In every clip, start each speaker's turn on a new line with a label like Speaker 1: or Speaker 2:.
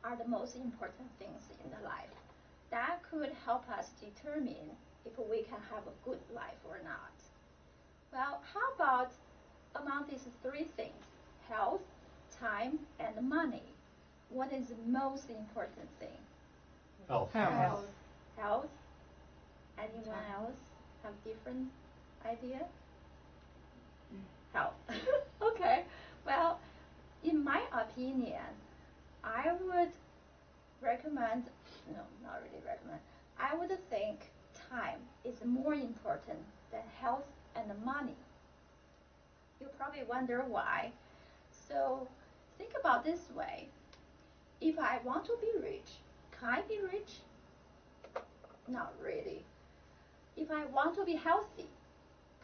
Speaker 1: are the most important things in the life. That could help us determine if we can have a good life or not. Well, how about among these three things, health, time, and money, what is the most important thing?
Speaker 2: Health.
Speaker 1: Health. Anyone else have different idea? Health. Okay. Well, in my opinion, I would recommend, no, not really recommend, I would think time is more important than health and money. You probably wonder why. So think about this way. If I want to be rich, can I be rich? Not really. If I want to be healthy,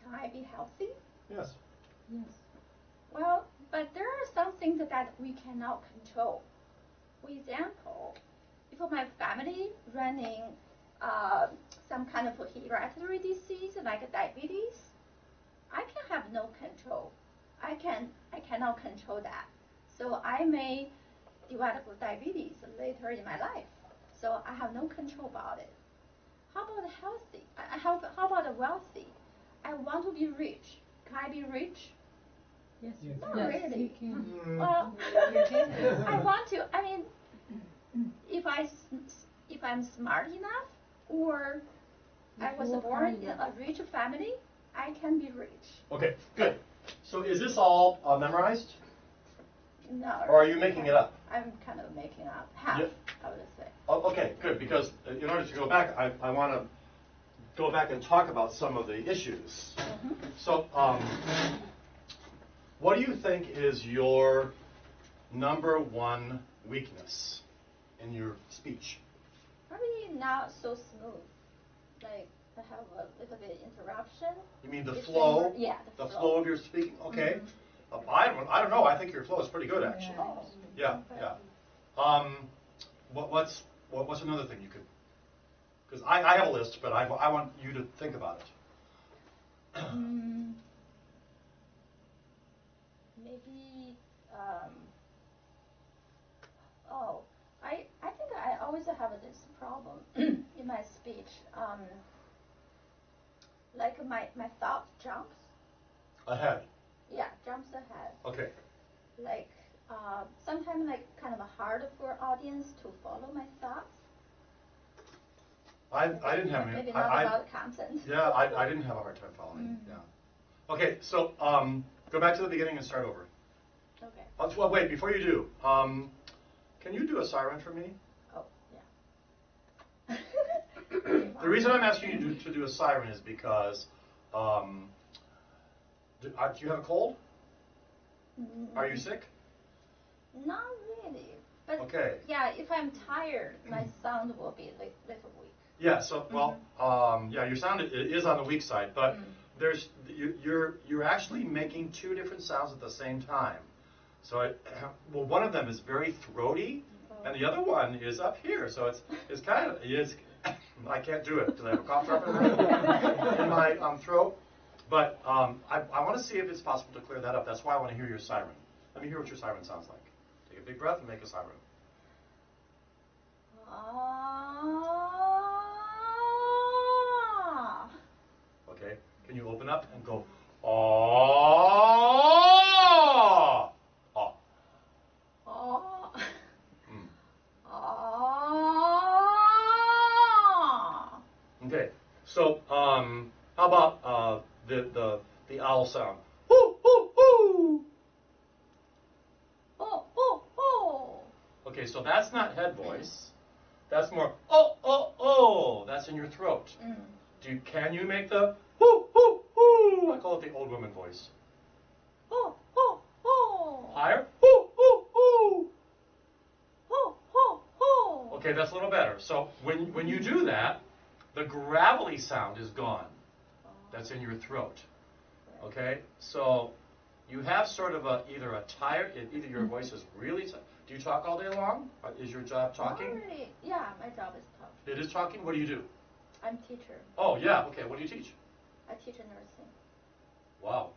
Speaker 1: can I be healthy?
Speaker 2: Yes.
Speaker 3: Yes.
Speaker 1: Well, but there are some things that we cannot control. For example, if my family running some kind of hereditary disease like diabetes, I can have no control. I cannot control that. So I may develop diabetes later in my life. So I have no control about it. How about healthy? How about wealthy? I want to be rich. Can I be rich?
Speaker 3: Yes,
Speaker 1: Not
Speaker 3: yes,
Speaker 1: really.
Speaker 3: you can.
Speaker 1: Well,
Speaker 3: You can.
Speaker 1: I want to. I mean, if I'm smart enough, or I was born in a rich family, I can be rich.
Speaker 2: Okay, good. So is this all memorized?
Speaker 1: No.
Speaker 2: Or are you making it up?
Speaker 1: I'm kind of making up half,
Speaker 2: Yep.
Speaker 1: I would say.
Speaker 2: Oh, okay, good, because in order to go back, I want to go back and talk about some of the issues.
Speaker 1: Mm-hmm.
Speaker 2: So, what do you think is your number one weakness in your speech?
Speaker 1: Probably not so smooth. Like I have a little bit interruption.
Speaker 2: You mean the
Speaker 1: between
Speaker 2: flow?
Speaker 1: Yeah,
Speaker 2: the flow of your speaking? Okay.
Speaker 1: Mm-hmm.
Speaker 2: I don't know. I think your flow is pretty good, actually.
Speaker 1: Oh.
Speaker 2: Yeah,
Speaker 1: Okay.
Speaker 2: yeah. What's another thing you could? Because I have a list, but I want you to think about it.
Speaker 1: Maybe. Oh, I think I always have this problem in my speech. Like my thought jumps.
Speaker 2: Ahead.
Speaker 1: Yeah, jumps ahead.
Speaker 2: Okay.
Speaker 1: Like sometimes like kind of hard for audience to follow my thoughts.
Speaker 2: I didn't have any.
Speaker 1: Maybe not about content.
Speaker 2: Yeah, I didn't have a hard time following. Yeah. Okay, so go back to the beginning and start over.
Speaker 1: Okay.
Speaker 2: Well, wait, before you do, can you do a siren for me?
Speaker 1: Oh, yeah.
Speaker 2: The reason I'm asking you to do a siren is because, do you have a cold? Are you sick?
Speaker 1: Not really. But
Speaker 2: okay.
Speaker 1: Yeah, if I'm tired, my sound will be a little weak.
Speaker 2: Yeah. So well, yeah, your sound is on the weak side, but there's you're actually making two different sounds at the same time. So well, one of them is very throaty, and the other one is up here. So it's kind of I can't do it because I have a cough drop in my throat. But I want to see if it's possible to clear that up. That's why I want to hear your siren. Let me hear what your siren sounds like. Take a big breath and make a siren. Okay. Can you open up and go? Ah. Ah.
Speaker 1: Ah.
Speaker 2: Okay. So how about the owl sound? Hoo hoo hoo.
Speaker 1: Oh oh oh.
Speaker 2: Okay, so that's not head voice. That's more oh oh oh. That's in your throat. Can you make the hoo hoo hoo? I call it the old woman voice.
Speaker 1: Oh oh oh.
Speaker 2: Higher. Hoo hoo hoo.
Speaker 1: Oh oh oh.
Speaker 2: Okay, that's a little better. So when you do that, the gravelly sound is gone. That's in your throat. Okay, so you have sort of either your voice is really. Do you talk all day long? Is your job talking?
Speaker 1: Not really. Yeah, my job is talking.
Speaker 2: It is talking. What do you do?
Speaker 1: I'm teacher.
Speaker 2: Oh yeah. Okay. What do you teach?
Speaker 1: I teach nursing.
Speaker 2: Wow.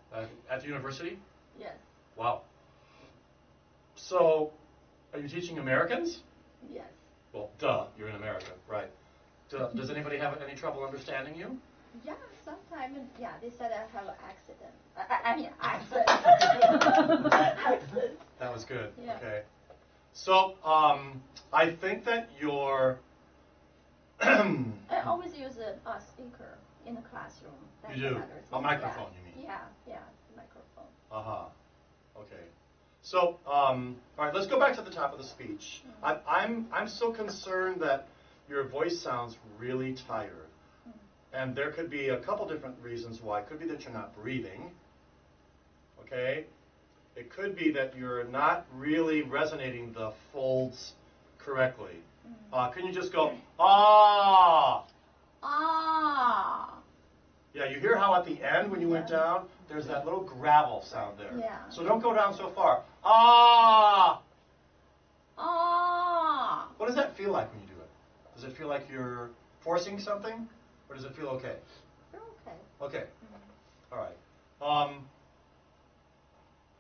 Speaker 2: At the university?
Speaker 1: Yes.
Speaker 2: Wow. So, are you teaching Americans?
Speaker 1: Yes.
Speaker 2: Well, duh, you're in America, right? Duh. Does anybody have any trouble understanding you?
Speaker 1: Yeah, sometimes, yeah, they said I have an accident. I mean, accent. Accent.
Speaker 2: That was good.
Speaker 1: Yeah.
Speaker 2: Okay. So, I think that you're.
Speaker 1: I always use a speaker in the classroom. That's
Speaker 2: You do?
Speaker 1: another thing.
Speaker 2: A microphone,
Speaker 1: yeah.
Speaker 2: you mean?
Speaker 1: Yeah, microphone.
Speaker 2: Okay. So, all right, let's go back to the top of the speech. I'm so concerned that your voice sounds really tired. And there could be a couple different reasons why. It could be that you're not breathing. Okay? It could be that you're not really resonating the folds correctly. Can you just go, ah?
Speaker 1: Ah.
Speaker 2: Yeah, you hear how at the end when you went down, there's that little gravel sound there.
Speaker 1: Yeah.
Speaker 2: So don't go down so far. Ah!
Speaker 1: Ah.
Speaker 2: What does that feel like when you do it? Does it feel like you're forcing something? Or does it feel okay?
Speaker 1: You're okay.
Speaker 2: Okay. All right. All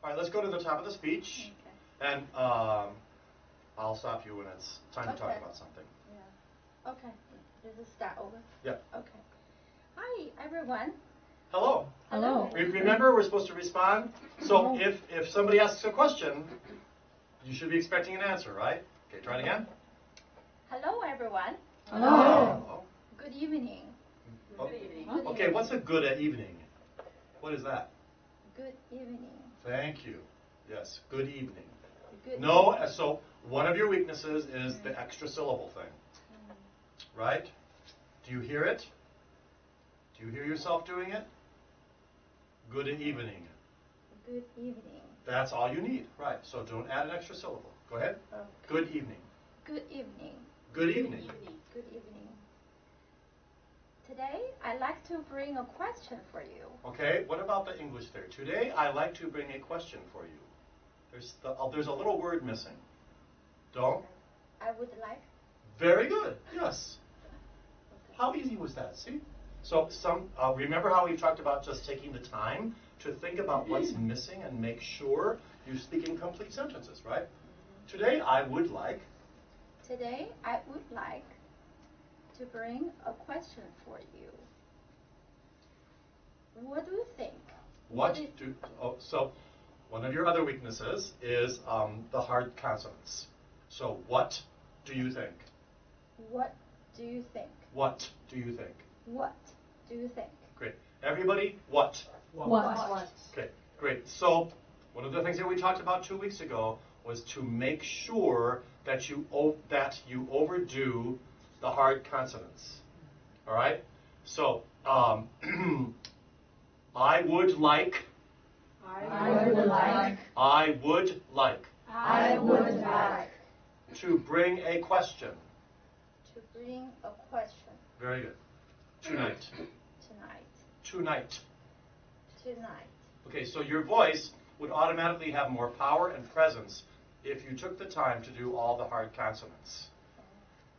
Speaker 2: right, let's go to the top of the speech.
Speaker 1: Okay.
Speaker 2: And I'll stop you when it's time to talk about something.
Speaker 1: Yeah. Okay. Does it start over?
Speaker 2: Yeah.
Speaker 1: Okay. Hi, everyone.
Speaker 2: Hello.
Speaker 3: Hello.
Speaker 2: Remember, we're supposed to respond. So if somebody asks a question, you should be expecting an answer, right? Okay, try it again.
Speaker 1: Hello, everyone.
Speaker 2: Hello.
Speaker 1: Good evening.
Speaker 2: Oh,
Speaker 1: Good
Speaker 2: okay,
Speaker 1: evening.
Speaker 2: what's a good evening? What is that?
Speaker 1: Good evening.
Speaker 2: Thank you. Yes, good evening.
Speaker 1: Good
Speaker 2: No,
Speaker 1: evening.
Speaker 2: so one of your weaknesses is the extra syllable thing, right? Do you hear it? Do you hear yourself doing it? Good evening.
Speaker 1: Good evening.
Speaker 2: That's all you need, right? So don't add an extra syllable. Go ahead.
Speaker 1: Okay.
Speaker 2: Good evening.
Speaker 1: Good evening.
Speaker 2: Good evening.
Speaker 1: Good evening. Today, I'd like to bring a question for you.
Speaker 2: Okay, what about the English there? Today, I like to bring a question for you. There's a little word missing. Don't?
Speaker 1: I would like.
Speaker 2: Very good. Yes.
Speaker 1: Okay.
Speaker 2: How easy was that? See? So remember how we talked about just taking the time to think about what's missing and make sure you speak in complete sentences, right? Today, I would like.
Speaker 1: Today, I would like to bring a question for you. What do you think?
Speaker 2: So one of your other weaknesses is the hard consonants. So what do you think?
Speaker 1: What do you think?
Speaker 2: What do you think?
Speaker 1: What do you think?
Speaker 2: Great. Everybody, what?
Speaker 3: What?
Speaker 2: Okay, great. So one of the things that we talked about 2 weeks ago was to make sure that you overdo the hard consonants. All right? So I would like.
Speaker 3: I would like.
Speaker 2: I would like.
Speaker 3: I would like.
Speaker 2: To bring a question.
Speaker 1: To bring a question.
Speaker 2: Very good. Tonight.
Speaker 1: Tonight.
Speaker 2: Tonight. Okay, so your voice would automatically have more power and presence if you took the time to do all the hard consonants.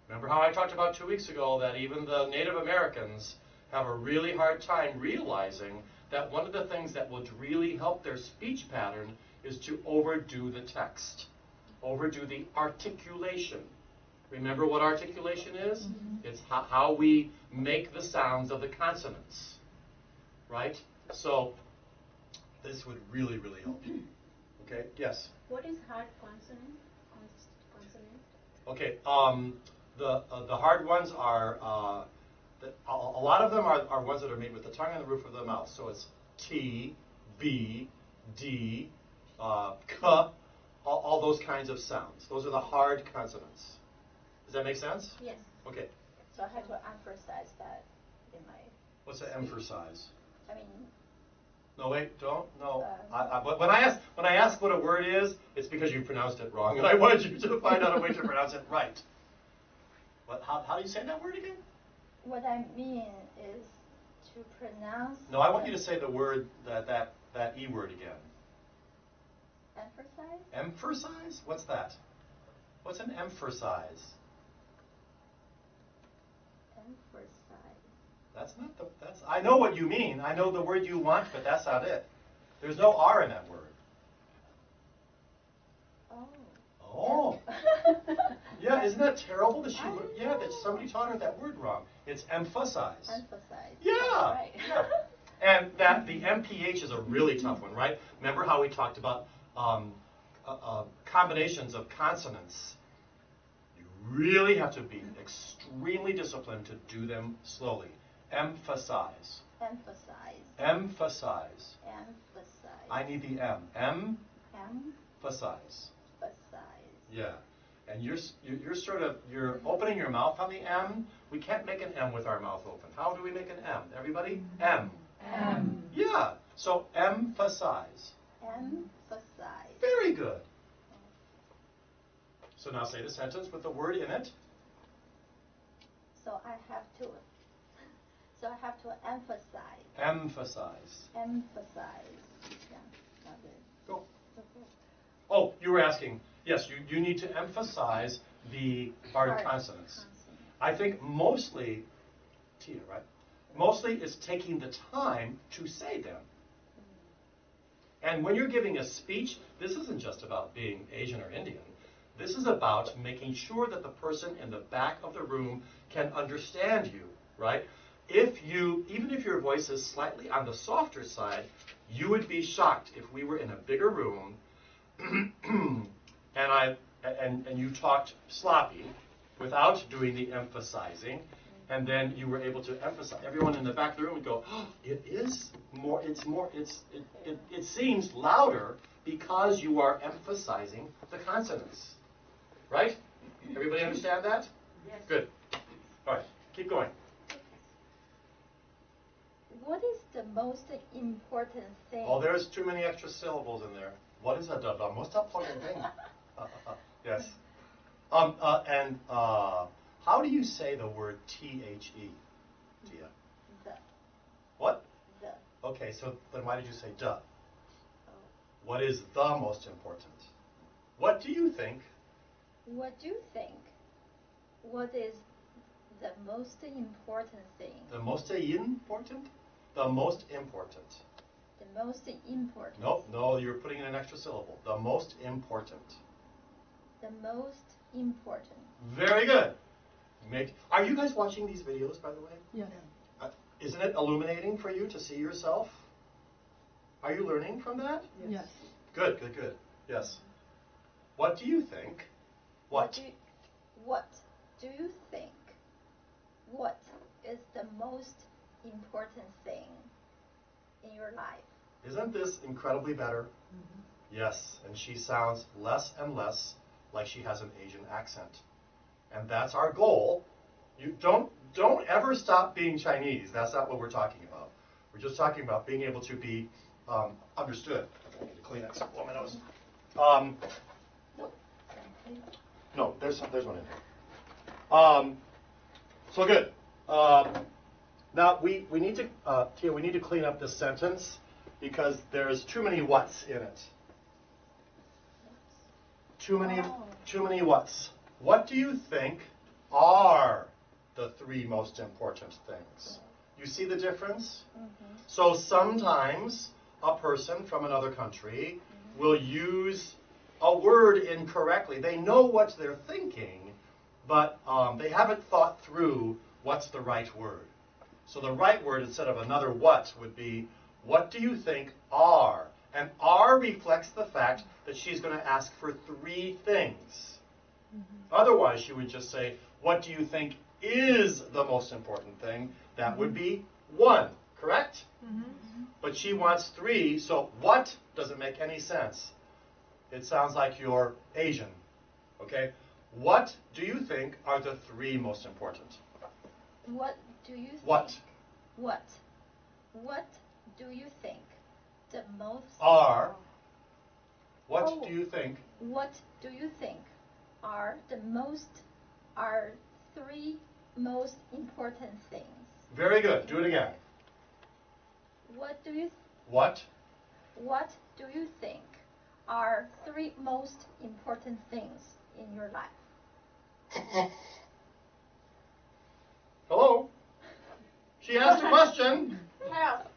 Speaker 2: Remember how I talked about 2 weeks ago that even the Native Americans have a really hard time realizing that one of the things that would really help their speech pattern is to overdo the text, overdo the articulation. Remember what articulation is? It's how we make the sounds of the consonants, right? So this would really, really help you. Okay, yes?
Speaker 3: What is hard consonant?
Speaker 2: Okay, the hard ones are, a lot of them are ones that are made with the tongue on the roof of the mouth. So it's T, B, D, K, all those kinds of sounds. Those are the hard consonants. Does that make sense?
Speaker 1: Yes.
Speaker 2: Okay.
Speaker 1: So I had to emphasize that in my.
Speaker 2: What's the emphasize?
Speaker 1: I mean.
Speaker 2: No, wait, don't. No. But when I ask what a word is, it's because you pronounced it wrong, and I want you to find out a way to pronounce it right. How do you say that word again?
Speaker 1: What I mean is to pronounce.
Speaker 2: No, I want you to say the word that E word again.
Speaker 1: Emphasize?
Speaker 2: Emphasize? What's that? What's an emphasize?
Speaker 1: Emphasize.
Speaker 2: That's I know what you mean. I know the word you want, but that's not it. There's no R in that word.
Speaker 1: Oh.
Speaker 2: Oh. Yeah, Yeah, isn't that terrible that that somebody taught her that word wrong? It's emphasize.
Speaker 1: Emphasize.
Speaker 2: Yeah.
Speaker 1: Right.
Speaker 2: Yeah. And that the MPH is a really tough one, right? Remember how we talked about combinations of consonants? You really have to be extremely disciplined to do them slowly. Emphasize.
Speaker 1: Emphasize.
Speaker 2: Emphasize.
Speaker 1: Emphasize.
Speaker 2: I need the M.
Speaker 1: Emphasize.
Speaker 2: Yeah. And you're opening your mouth on the M. We can't make an M with our mouth open. How do we make an M? Everybody? M.
Speaker 3: M.
Speaker 2: Yeah. So emphasize.
Speaker 1: Emphasize.
Speaker 2: Very good. So now say the sentence with the word in it.
Speaker 1: So I have to emphasize.
Speaker 2: Emphasize.
Speaker 1: Emphasize. Yeah. That's it.
Speaker 2: Go. Oh, you were asking. Yes, you need to emphasize the hard consonants. I think mostly, Tia, right? Mostly it's taking the time to say them. And when you're giving a speech, this isn't just about being Asian or Indian. This is about making sure that the person in the back of the room can understand you, right? Even if your voice is slightly on the softer side, you would be shocked if we were in a bigger room and you talked sloppy without doing the emphasizing, and then you were able to emphasize. Everyone in the back of the room would go, oh, it seems louder because you are emphasizing the consonants. Right? Everybody understand that?
Speaker 3: Yes.
Speaker 2: Good. All right, keep going.
Speaker 1: What is the most important thing?
Speaker 2: Oh, there's too many extra syllables in there. What is the most important thing? Yes. How do you say the word T-H-E, Tia?
Speaker 1: The.
Speaker 2: What?
Speaker 1: The.
Speaker 2: Okay, so then why did you say duh?
Speaker 1: Oh.
Speaker 2: What is the most important? What do you think?
Speaker 1: What do you think? What is the most important thing?
Speaker 2: The most important? The most important.
Speaker 1: The most important.
Speaker 2: No, you're putting in an extra syllable. The most important.
Speaker 1: The most important.
Speaker 2: Very good. Are you guys watching these videos, by the way?
Speaker 3: Yes.
Speaker 2: Isn't it illuminating for you to see yourself? Are you learning from that?
Speaker 3: Yes.
Speaker 2: Good. Yes. What do you think? What
Speaker 1: do you think? What is the most important thing in your life?
Speaker 2: Isn't this incredibly better? Mm-hmm. Yes, and she sounds less and less like she has an Asian accent. And that's our goal. You don't ever stop being Chinese. That's not what we're talking about. We're just talking about being able to be understood. I need to clean up some my nose. No, there's one in there. So good. Now we need to Tia, we need to clean up this sentence because there's too many whats in it. Too many whats. What do you think are the three most important things? You see the difference? Mm-hmm. So sometimes a person from another country will use a word incorrectly. They know what they're thinking, but they haven't thought through what's the right word. So the right word instead of another what would be, what do you think are? And are reflects the fact that she's going to ask for three things. Mm-hmm. Otherwise, she would just say, what do you think is the most important thing? That would be one, correct? Mm-hmm. But she wants three, so what doesn't make any sense. It sounds like you're Asian, okay? What do you think are the three most important?
Speaker 1: What do you think?
Speaker 2: What
Speaker 1: do you think the most
Speaker 2: are? What do you think?
Speaker 1: What do you think are three most important things?
Speaker 2: Very good. Do it again.
Speaker 1: What do you think are three most important things in your life?
Speaker 2: Hello? She asked a question.
Speaker 1: Chaos.